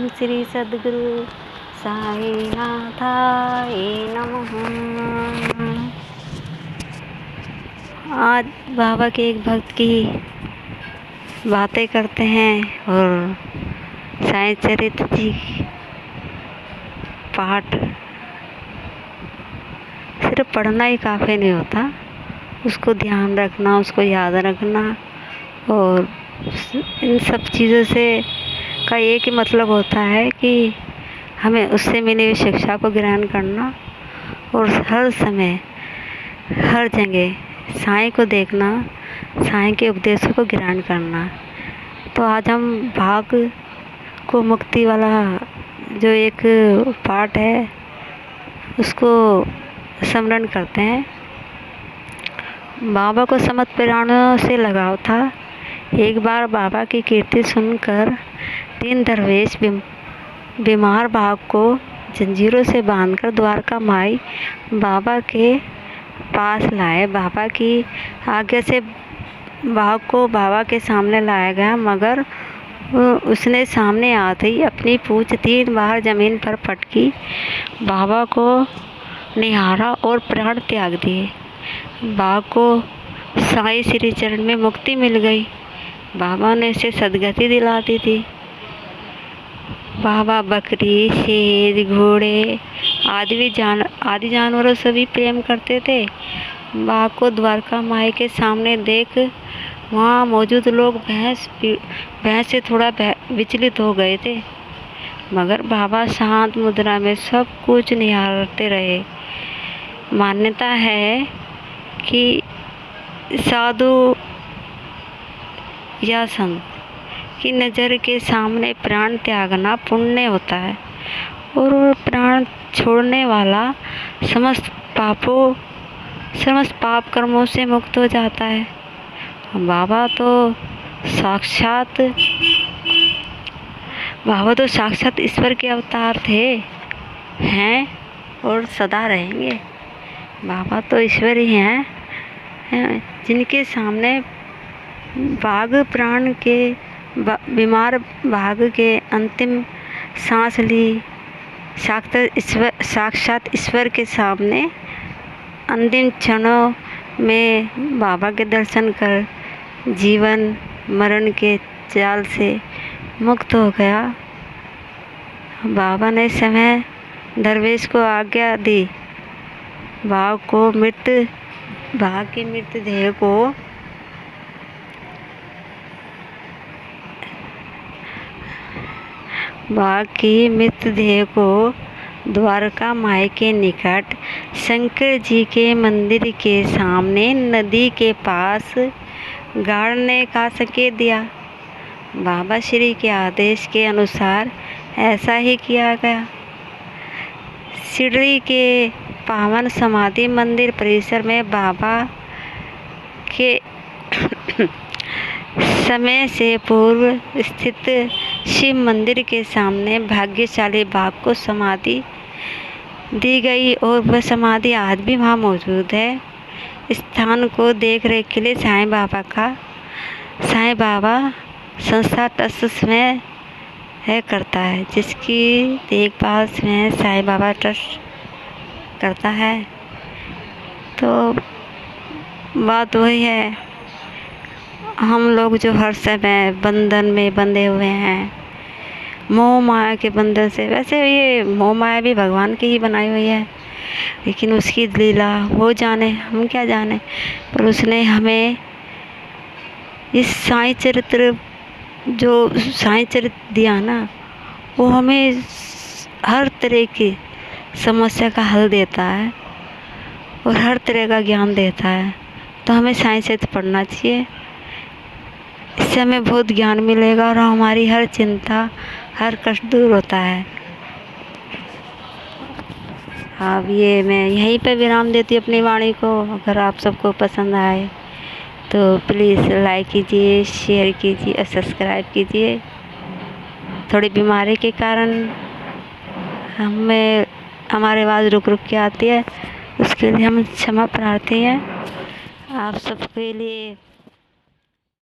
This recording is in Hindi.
श्री सद्गुरु साई नाथाय नमः। आज बाबा के एक भक्त की बातें करते हैं और साईं चरित्र जी पाठ सिर्फ पढ़ना ही काफ़ी नहीं होता, उसको ध्यान रखना, उसको याद रखना और इन सब चीज़ों से का एक ही मतलब होता है कि हमें उससे मिली हुई शिक्षा को ग्रहण करना और हर समय हर जगह साईं को देखना, साईं के उपदेशों को ग्रहण करना। तो आज हम भाग को मुक्ति वाला जो एक पाठ है उसको स्मरण करते हैं। बाबा को समस्त प्राणियों से लगाव था। एक बार बाबा की कीर्ति सुनकर 3 दरवेश बीमार बाघ को जंजीरों से बांधकर द्वारका माई बाबा के पास लाए। बाबा की आज्ञा से बाघ को बाबा के सामने लाया गया, मगर उसने सामने आते ही अपनी पूंछ 3 बार जमीन पर पटकी, बाबा को निहारा और प्राण त्याग दिए। बाघ को साईं श्री चरण में मुक्ति मिल गई। बाबा ने उसे सद्गति दिला दी थी। बाबा बकरी, शेर, घोड़े आदि जानवरों से भी प्रेम करते थे। बाघ को द्वारका माई के सामने देख वहाँ मौजूद लोग भैंस से थोड़ा विचलित हो गए थे, मगर बाबा शांत मुद्रा में सब कुछ निहारते रहे। मान्यता है कि साधु या संत की नज़र के सामने प्राण त्यागना पुण्य होता है और प्राण छोड़ने वाला समस्त पाप कर्मों से मुक्त हो जाता है। बाबा तो साक्षात ईश्वर के अवतार हैं और सदा रहेंगे। बाबा तो ईश्वर ही हैं, जिनके सामने बीमार बाघ के अंतिम सांस ली। साक्षात ईश्वर के सामने अंतिम क्षणों में बाबा के दर्शन कर जीवन मरण के जाल से मुक्त हो गया। बाबा ने समय दरवेश को आज्ञा दी, बाघ की मृतदेह को द्वारका माई के निकट शंकर जी के मंदिर के सामने नदी के पास गाड़ने का संकेत दिया। बाबा श्री के आदेश के अनुसार ऐसा ही किया गया। शिरडी के पावन समाधि मंदिर परिसर में बाबा के समय से पूर्व स्थित शिव मंदिर के सामने भाग्यशाली बाघ को समाधि दी गई और वह समाधि आज भी वहाँ मौजूद है। स्थान को देख रेख के लिए साईं बाबा संस्था ट्रस्ट में करता है, जिसकी देखभाल में साईं बाबा ट्रस्ट करता है। तो बात वही है, हम लोग जो हर समय बंधन में बंधे हुए हैं, मोह माया के बंधन से। वैसे ये मोह माया भी भगवान की ही बनाई हुई है, लेकिन उसकी लीला वो जाने, हम क्या जाने। पर उसने हमें इस साईं चरित्र दिया ना, वो हमें हर तरह की समस्या का हल देता है और हर तरह का ज्ञान देता है। तो हमें साईं चरित्र पढ़ना चाहिए, इससे हमें बहुत ज्ञान मिलेगा और हमारी हर चिंता, हर कष्ट दूर होता है। अब ये मैं यहीं पे विराम देती हूँ अपनी वाणी को। अगर आप सबको पसंद आए तो प्लीज़ लाइक कीजिए, शेयर कीजिए और सब्सक्राइब कीजिए। थोड़ी बीमारी के कारण हमारी आवाज़ रुक के आती है, उसके लिए हम क्षमा प्रार्थी हैं। आप सबके लिए